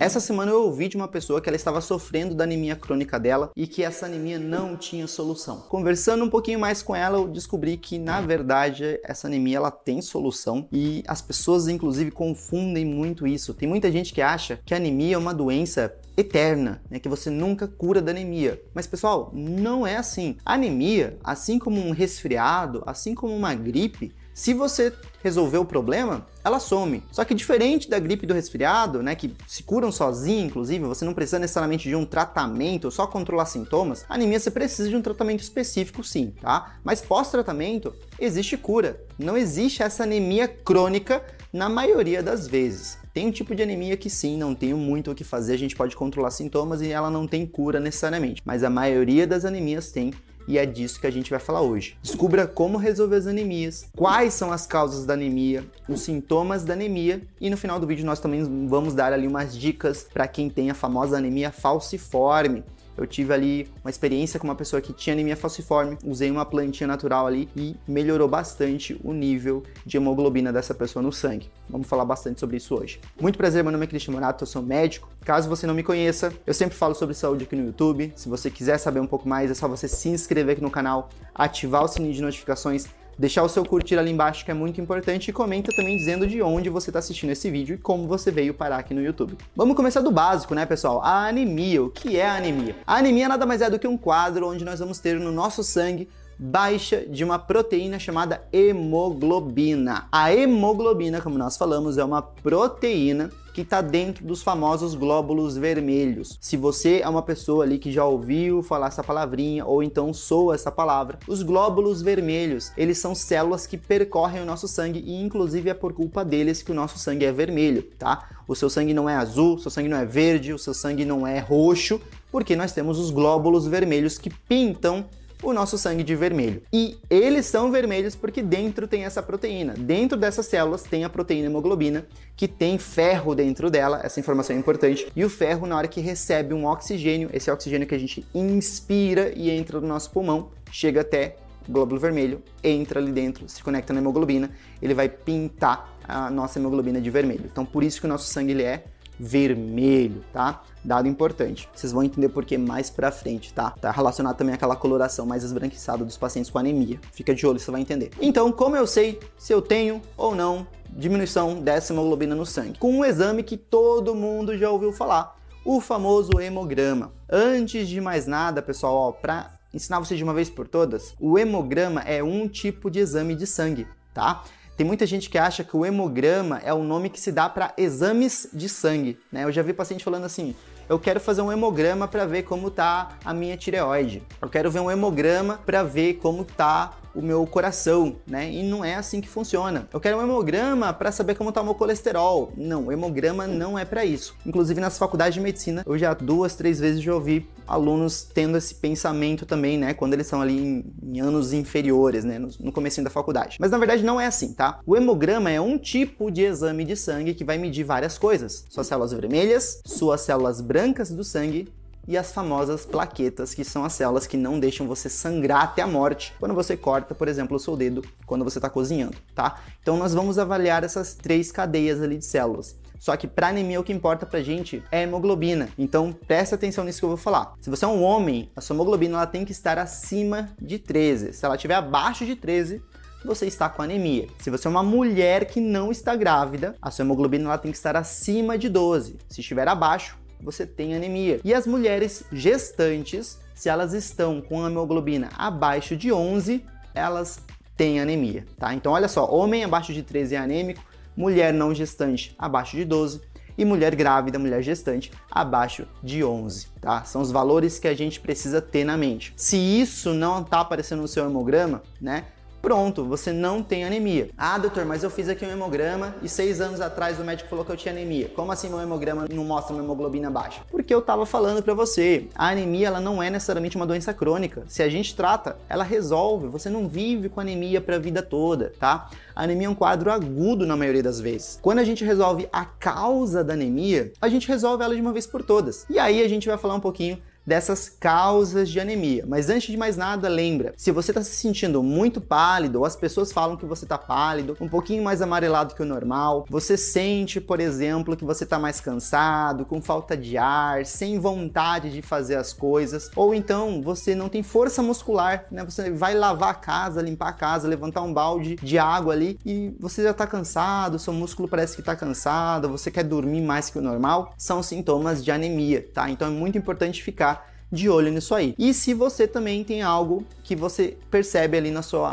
Essa semana eu ouvi de uma pessoa que ela estava sofrendo da anemia crônica dela e que essa anemia não tinha solução. Conversando um pouquinho mais com ela, eu descobri que, na verdade, essa anemia ela tem solução e as pessoas, inclusive, confundem muito isso. Tem muita gente que acha que a anemia é uma doença eterna, né, que você nunca cura da anemia. Mas, pessoal, não é assim. A anemia, assim como um resfriado, assim como uma gripe, se você resolver o problema, ela some. Só que diferente da gripe e do resfriado, né, que se curam sozinho, inclusive, você não precisa necessariamente de um tratamento, só controlar sintomas, a anemia você precisa de um tratamento específico sim, tá? Mas pós-tratamento, existe cura. Não existe essa anemia crônica na maioria das vezes. Tem um tipo de anemia que sim, não tem muito o que fazer, a gente pode controlar sintomas e ela não tem cura necessariamente. Mas a maioria das anemias tem, e é disso que a gente vai falar hoje. Descubra como resolver as anemias, quais são as causas da anemia, os sintomas da anemia e no final do vídeo nós também vamos dar ali umas dicas para quem tem a famosa anemia falciforme. Eu tive ali uma experiência com uma pessoa que tinha anemia falciforme, usei uma plantinha natural ali e melhorou bastante o nível de hemoglobina dessa pessoa no sangue. Vamos falar bastante sobre isso hoje. Muito prazer, meu nome é Cristian Morato, eu sou médico. Caso você não me conheça, eu sempre falo sobre saúde aqui no YouTube. Se você quiser saber um pouco mais, é só você se inscrever aqui no canal, ativar o sininho de notificações, deixar o seu curtir ali embaixo, que é muito importante, e comenta também dizendo de onde você está assistindo esse vídeo e como você veio parar aqui no YouTube. Vamos começar do básico, né, pessoal? A anemia. O que é a anemia? A anemia nada mais é do que um quadro onde nós vamos ter no nosso sangue baixa de uma proteína chamada hemoglobina. A hemoglobina, como nós falamos, é uma proteína que está dentro dos famosos glóbulos vermelhos. Se você é uma pessoa ali que já ouviu falar essa palavrinha ou então soa essa palavra, os glóbulos vermelhos, eles são células que percorrem o nosso sangue e inclusive é por culpa deles que o nosso sangue é vermelho, tá? O seu sangue não é azul, o seu sangue não é verde, o seu sangue não é roxo, porque nós temos os glóbulos vermelhos que pintam o nosso sangue de vermelho. E eles são vermelhos porque dentro tem essa proteína. Dentro dessas células tem a proteína hemoglobina, que tem ferro dentro dela, essa informação é importante. E o ferro, na hora que recebe um oxigênio, esse oxigênio que a gente inspira e entra no nosso pulmão, chega até o glóbulo vermelho, entra ali dentro, se conecta na hemoglobina, ele vai pintar a nossa hemoglobina de vermelho. Então por isso que o nosso sangue ele é vermelho, tá? Dado importante. Vocês vão entender por que mais pra frente, tá? Tá relacionado também àquela coloração mais esbranquiçada dos pacientes com anemia. Fica de olho, você vai entender. Então, como eu sei se eu tenho ou não diminuição dessa hemoglobina no sangue? Com um exame que todo mundo já ouviu falar, o famoso hemograma. Antes de mais nada, pessoal, ó, pra ensinar vocês de uma vez por todas, o hemograma é um tipo de exame de sangue, tá? Tem muita gente que acha que o hemograma é o nome que se dá para exames de sangue, né? Eu já vi paciente falando assim, eu quero fazer um hemograma para ver como tá a minha tireoide. Eu quero ver um hemograma para ver como tá o meu coração, né? E não é assim que funciona. Eu quero um hemograma para saber como tá o meu colesterol. Não, o hemograma não é para isso. Inclusive nas faculdades de medicina, eu já 2, 3 vezes já ouvi alunos tendo esse pensamento também, né? Quando eles são ali em anos inferiores, né? No comecinho da faculdade. Mas na verdade não é assim, tá? O hemograma é um tipo de exame de sangue que vai medir várias coisas. Suas células vermelhas, suas células brancas do sangue, e as famosas plaquetas, que são as células que não deixam você sangrar até a morte quando você corta, por exemplo, o seu dedo quando você está cozinhando, tá? Então nós vamos avaliar essas 3 cadeias ali de células. Só que para anemia o que importa pra gente é a hemoglobina. Então presta atenção nisso que eu vou falar. Se você é um homem, a sua hemoglobina ela tem que estar acima de 13. Se ela estiver abaixo de 13, você está com anemia. Se você é uma mulher que não está grávida, a sua hemoglobina ela tem que estar acima de 12. Se estiver abaixo, você tem anemia. E as mulheres gestantes, se elas estão com a hemoglobina abaixo de 11, elas têm anemia, tá? Então olha só, homem abaixo de 13 é anêmico, mulher não gestante abaixo de 12 e mulher grávida, mulher gestante abaixo de 11, tá? São os valores que a gente precisa ter na mente. Se isso não tá aparecendo no seu hemograma, né? Pronto, você não tem anemia. Ah, doutor, mas eu fiz aqui um hemograma e 6 anos atrás o médico falou que eu tinha anemia. Como assim meu hemograma não mostra uma hemoglobina baixa? Porque eu tava falando pra você, a anemia ela não é necessariamente uma doença crônica. Se a gente trata, ela resolve. Você não vive com anemia pra vida toda, tá? A anemia é um quadro agudo na maioria das vezes. Quando a gente resolve a causa da anemia, a gente resolve ela de uma vez por todas. E aí a gente vai falar um pouquinho dessas causas de anemia. Mas antes de mais nada, lembra, se você está se sentindo muito pálido, ou as pessoas falam que você está pálido, um pouquinho mais amarelado que o normal, você sente, por exemplo, que você está mais cansado, com falta de ar, sem vontade de fazer as coisas, ou então você não tem força muscular, né? Você vai lavar a casa, limpar a casa, levantar um balde de água ali e você já está cansado, seu músculo parece que está cansado, você quer dormir mais que o normal, são sintomas de anemia, tá? Então é muito importante ficar de olho nisso aí. E se você também tem algo que você percebe ali no seu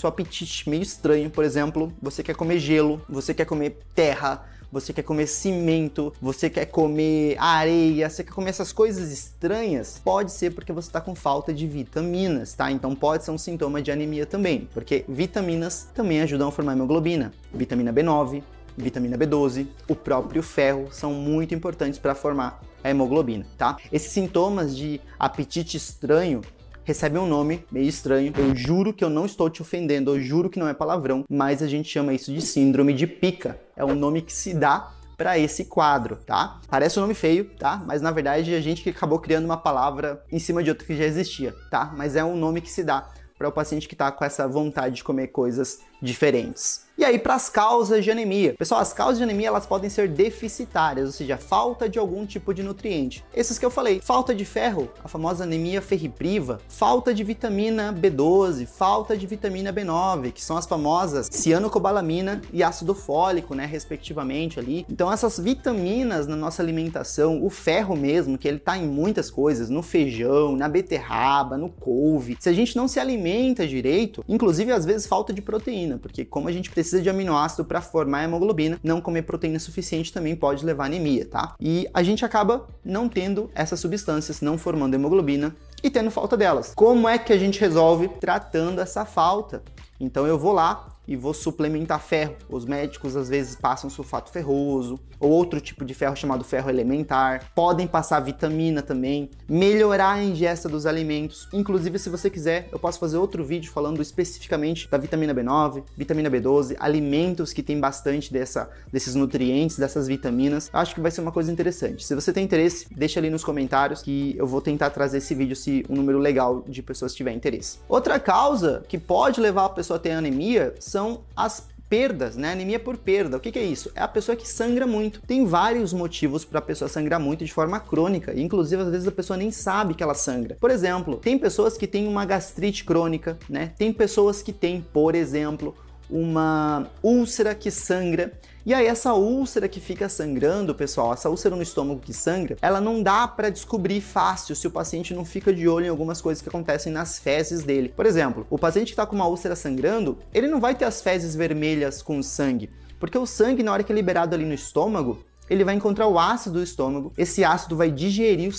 apetite meio estranho, por exemplo, você quer comer gelo, você quer comer terra, você quer comer cimento, você quer comer areia, você quer comer essas coisas estranhas, pode ser porque você está com falta de vitaminas, tá? Então pode ser um sintoma de anemia também, porque vitaminas também ajudam a formar hemoglobina. Vitamina B9, vitamina B12, o próprio ferro são muito importantes para formar a hemoglobina, tá? Esses sintomas de apetite estranho recebem um nome meio estranho, eu juro que eu não estou te ofendendo, eu juro que não é palavrão, mas a gente chama isso de síndrome de pica, é o nome que se dá para esse quadro, tá? Parece um nome feio, tá? Mas na verdade a gente que acabou criando uma palavra em cima de outra que já existia, tá? Mas é um nome que se dá para o paciente que está com essa vontade de comer coisas diferentes. E aí, para as causas de anemia. Pessoal, as causas de anemia elas podem ser deficitárias, ou seja, falta de algum tipo de nutriente. Esses que eu falei, falta de ferro, a famosa anemia ferripriva, falta de vitamina B12, falta de vitamina B9, que são as famosas cianocobalamina e ácido fólico, né, respectivamente ali. Então, essas vitaminas na nossa alimentação, o ferro mesmo, que ele tá em muitas coisas, no feijão, na beterraba, no couve. Se a gente não se alimenta direito, inclusive às vezes falta de proteína, porque como a gente precisa de aminoácido para formar hemoglobina, não comer proteína suficiente também pode levar a anemia, tá? E a gente acaba não tendo essas substâncias, não formando hemoglobina e tendo falta delas. Como é que a gente resolve? Tratando essa falta. Então eu vou lá e vou suplementar ferro. Os médicos às vezes passam sulfato ferroso ou outro tipo de ferro chamado ferro elementar. Podem passar vitamina também, melhorar a ingesta dos alimentos. Inclusive, se você quiser, eu posso fazer outro vídeo falando especificamente da vitamina B9, vitamina B12, alimentos que tem bastante desses nutrientes, dessas vitaminas. Acho que vai ser uma coisa interessante. Se você tem interesse, deixa ali nos comentários que eu vou tentar trazer esse vídeo se um número legal de pessoas tiver interesse. Outra causa que pode levar a pessoa a ter anemia são as perdas, né? Anemia por perda. O que é isso? É a pessoa que sangra muito. Tem vários motivos para a pessoa sangrar muito de forma crônica, e inclusive às vezes a pessoa nem sabe que ela sangra. Por exemplo, tem pessoas que têm uma gastrite crônica, né? Tem pessoas que têm, por exemplo, uma úlcera que sangra. E aí essa úlcera que fica sangrando, pessoal, essa úlcera no estômago que sangra, ela não dá para descobrir fácil se o paciente não fica de olho em algumas coisas que acontecem nas fezes dele. Por exemplo, o paciente que está com uma úlcera sangrando, ele não vai ter as fezes vermelhas com sangue, porque o sangue, na hora que é liberado ali no estômago, ele vai encontrar o ácido do estômago, esse ácido vai digerir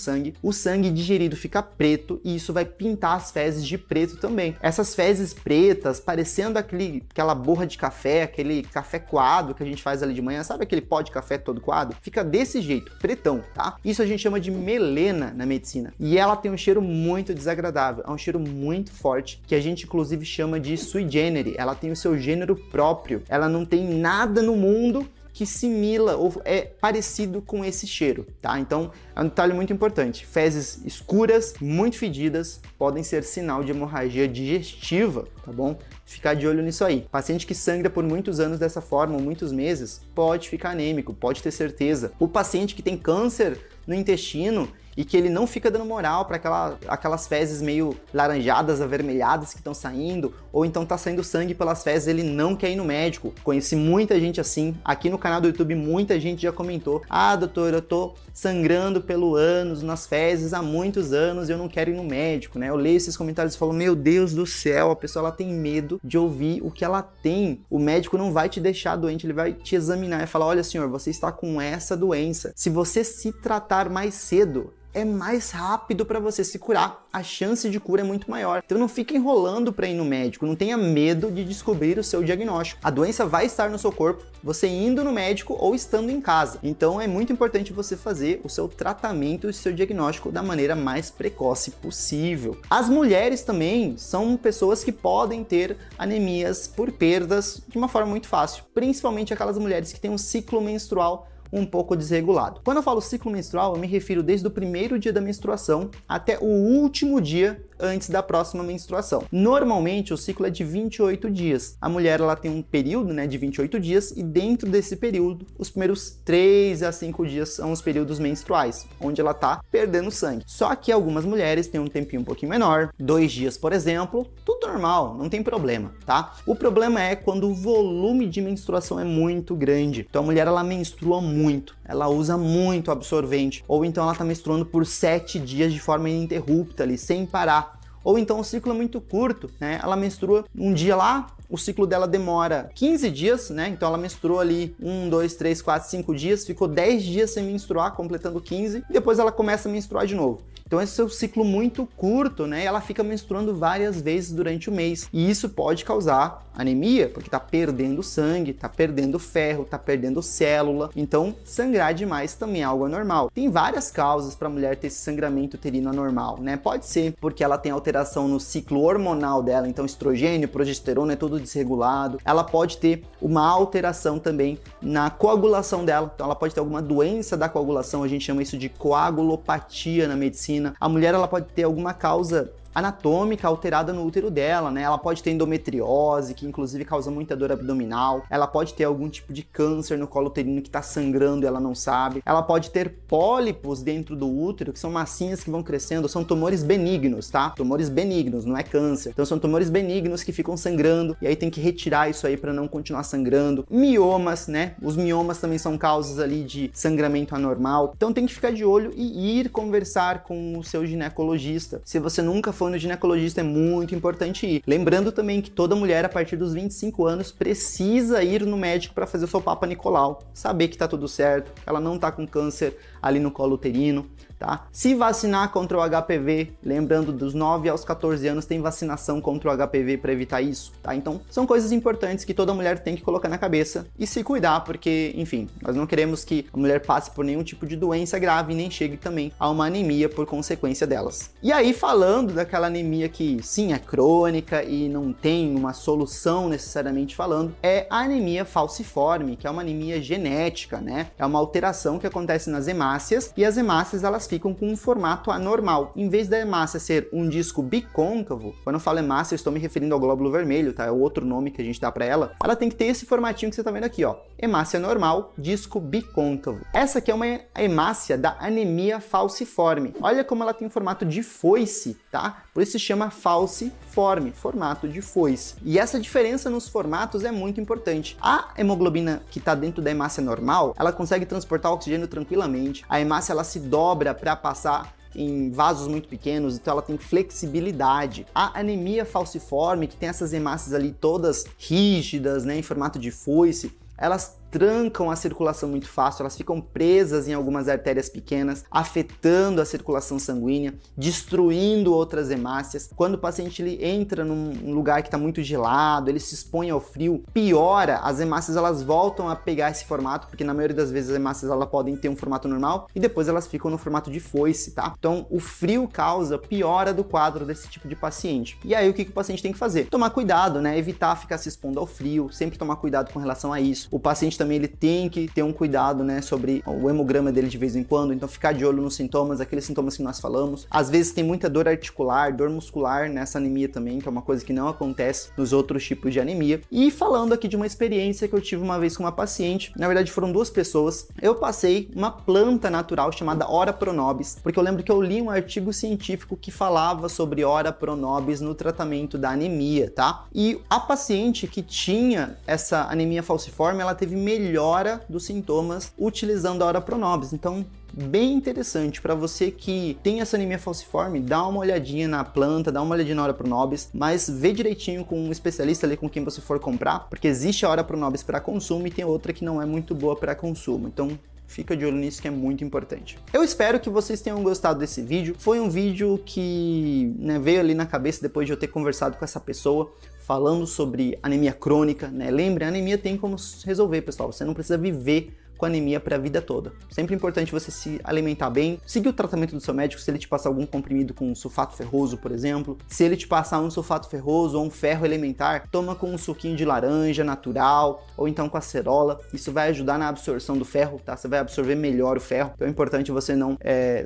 o sangue digerido fica preto e isso vai pintar as fezes de preto também. Essas fezes pretas, parecendo aquela borra de café, aquele café coado que a gente faz ali de manhã, sabe aquele pó de café todo coado? Fica desse jeito, pretão, tá? Isso a gente chama de melena na medicina e ela tem um cheiro muito desagradável, é um cheiro muito forte que a gente inclusive chama de sui generis, ela tem o seu gênero próprio, ela não tem nada no mundo que simila ou é parecido com esse cheiro, tá? Então, é um detalhe muito importante. Fezes escuras, muito fedidas, podem ser sinal de hemorragia digestiva, tá bom? Ficar de olho nisso aí. Paciente que sangra por muitos anos dessa forma, ou muitos meses, pode ficar anêmico, pode ter certeza. O paciente que tem câncer no intestino e que ele não fica dando moral para aquelas fezes meio laranjadas, avermelhadas que estão saindo, ou então tá saindo sangue pelas fezes, ele não quer ir no médico. Conheci muita gente assim, aqui no canal do YouTube muita gente já comentou: ah, doutor, eu tô sangrando pelo ânus, nas fezes há muitos anos e eu não quero ir no médico, né? Eu leio esses comentários e falo: meu Deus do céu, a pessoa ela tem medo de ouvir o que ela tem. O médico não vai te deixar doente, ele vai te examinar e falar: olha senhor, você está com essa doença. Se você se tratar mais cedo, é mais rápido para você se curar, a chance de cura é muito maior. Então não fique enrolando para ir no médico, não tenha medo de descobrir o seu diagnóstico. A doença vai estar no seu corpo, você indo no médico ou estando em casa. Então é muito importante você fazer o seu tratamento e o seu diagnóstico da maneira mais precoce possível. As mulheres também são pessoas que podem ter anemias por perdas de uma forma muito fácil, principalmente aquelas mulheres que têm um ciclo menstrual um pouco desregulado. Quando eu falo ciclo menstrual, eu me refiro desde o primeiro dia da menstruação até o último dia antes da próxima menstruação. Normalmente o ciclo é de 28 dias. A mulher ela tem um período, né, de 28 dias e dentro desse período, os primeiros 3 a 5 dias são os períodos menstruais, onde ela tá perdendo sangue. Só que algumas mulheres têm um tempinho um pouquinho menor, 2 dias, por exemplo, tudo normal, não tem problema, tá? O problema é quando o volume de menstruação é muito grande. Então a mulher ela menstrua muito, ela usa muito absorvente, ou então ela tá menstruando por 7 dias de forma ininterrupta ali, sem parar. Ou então o ciclo é muito curto, né? Ela menstrua um dia lá, o ciclo dela demora 15 dias, né? Então ela menstruou ali 1, 2, 3, 4, 5 dias, ficou 10 dias sem menstruar, completando 15, e depois ela começa a menstruar de novo. Então esse é um ciclo muito curto, né? E ela fica menstruando várias vezes durante o mês. E isso pode causar anemia, porque tá perdendo sangue, tá perdendo ferro, tá perdendo célula. Então sangrar demais também é algo anormal. Tem várias causas para a mulher ter esse sangramento uterino anormal, né? Pode ser porque ela tem alteração no ciclo hormonal dela, então estrogênio, progesterona é tudo desregulado. Ela pode ter uma alteração também na coagulação dela. Então ela pode ter alguma doença da coagulação, a gente chama isso de coagulopatia na medicina. A mulher ela pode ter alguma causa anatômica alterada no útero dela, né? Ela pode ter endometriose, que inclusive causa muita dor abdominal. Ela pode ter algum tipo de câncer no colo uterino que tá sangrando e ela não sabe. Ela pode ter pólipos dentro do útero, que são massinhas que vão crescendo, são tumores benignos, tá? Tumores benignos, não é câncer. Então são tumores benignos que ficam sangrando e aí tem que retirar isso aí para não continuar sangrando. Miomas, né? Os miomas também são causas ali de sangramento anormal. Então tem que ficar de olho e ir conversar com o seu ginecologista. Se você nunca foi no ginecologista, é muito importante ir. Lembrando também que toda mulher a partir dos 25 anos precisa ir no médico para fazer o seu Papa Nicolau, saber que tá tudo certo, que ela não tá com câncer ali no colo uterino, tá? Se vacinar contra o HPV, lembrando dos 9 aos 14 anos tem vacinação contra o HPV para evitar isso, tá? Então, são coisas importantes que toda mulher tem que colocar na cabeça e se cuidar, porque, enfim, nós não queremos que a mulher passe por nenhum tipo de doença grave e nem chegue também a uma anemia por consequência delas. E aí, falando daquela anemia que, sim, é crônica e não tem uma solução necessariamente falando, é a anemia falciforme, que é uma anemia genética, né? É uma alteração que acontece nas hemácias e as hemácias, elas ficam com um formato anormal. Em vez da hemácia ser um disco bicôncavo, quando eu falo hemácia, eu estou me referindo ao glóbulo vermelho, tá? É o outro nome que a gente dá para ela. Ela tem que ter esse formatinho que você tá vendo aqui, ó. Hemácia normal, disco bicôncavo. Essa aqui é uma hemácia da anemia falciforme. Olha como ela tem formato de foice, tá? Por isso se chama falciforme, formato de foice. E essa diferença nos formatos é muito importante. A hemoglobina que está dentro da hemácia normal, ela consegue transportar oxigênio tranquilamente. A hemácia ela se dobra para passar em vasos muito pequenos, então ela tem flexibilidade. A anemia falciforme, que tem essas hemácias ali todas rígidas, né, em formato de foice, elas trancam a circulação muito fácil, elas ficam presas em algumas artérias pequenas, afetando a circulação sanguínea, destruindo outras hemácias. Quando o paciente ele entra num lugar que está muito gelado, ele se expõe ao frio, piora, as hemácias elas voltam a pegar esse formato, porque na maioria das vezes as hemácias elas podem ter um formato normal e depois elas ficam no formato de foice, tá? Então o frio causa piora do quadro desse tipo de paciente. E aí o que o paciente tem que fazer? Tomar cuidado, né? Evitar ficar se expondo ao frio, sempre tomar cuidado com relação a isso. O paciente também ele tem que ter um cuidado, né, sobre o hemograma dele de vez em quando, então ficar de olho nos sintomas, aqueles sintomas que nós falamos. Às vezes tem muita dor articular, dor muscular nessa anemia também, que é uma coisa que não acontece nos outros tipos de anemia. E falando aqui de uma experiência que eu tive uma vez com uma paciente, na verdade foram 2 pessoas, eu passei uma planta natural chamada Ora Pronobis, porque eu lembro que eu li um artigo científico que falava sobre Ora Pronobis no tratamento da anemia, tá? E a paciente que tinha essa anemia falciforme, ela teve melhora dos sintomas utilizando a Ora Pronobis. Então, bem interessante para você que tem essa anemia falciforme, dá uma olhadinha na planta, dá uma olhadinha na Ora Pronobis, mas vê direitinho com um especialista ali com quem você for comprar, porque existe a Ora Pronobis para consumo e tem outra que não é muito boa para consumo. Então, fica de olho nisso que é muito importante. Eu espero que vocês tenham gostado desse vídeo. Foi um vídeo que, né, veio ali na cabeça depois de eu ter conversado com essa pessoa, falando sobre anemia crônica, né? Lembre, a anemia tem como resolver, pessoal. Você não precisa viver com anemia para a vida toda. Sempre importante você se alimentar bem, seguir o tratamento do seu médico se ele te passar algum comprimido com sulfato ferroso, por exemplo. Se ele te passar um sulfato ferroso ou um ferro elementar, toma com um suquinho de laranja natural ou então com acerola. Isso vai ajudar na absorção do ferro, tá? Você vai absorver melhor o ferro. Então é importante você não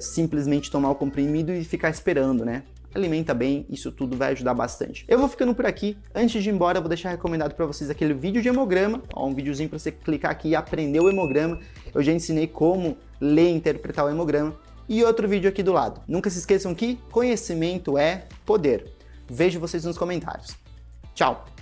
simplesmente tomar o comprimido e ficar esperando, né? Alimenta bem, isso tudo vai ajudar bastante. Eu vou ficando por aqui. Antes de ir embora, eu vou deixar recomendado para vocês aquele vídeo de hemograma, um videozinho para você clicar aqui e aprender o hemograma. Eu já ensinei como ler e interpretar o hemograma. E outro vídeo aqui do lado. Nunca se esqueçam que conhecimento é poder. Vejo vocês nos comentários. Tchau!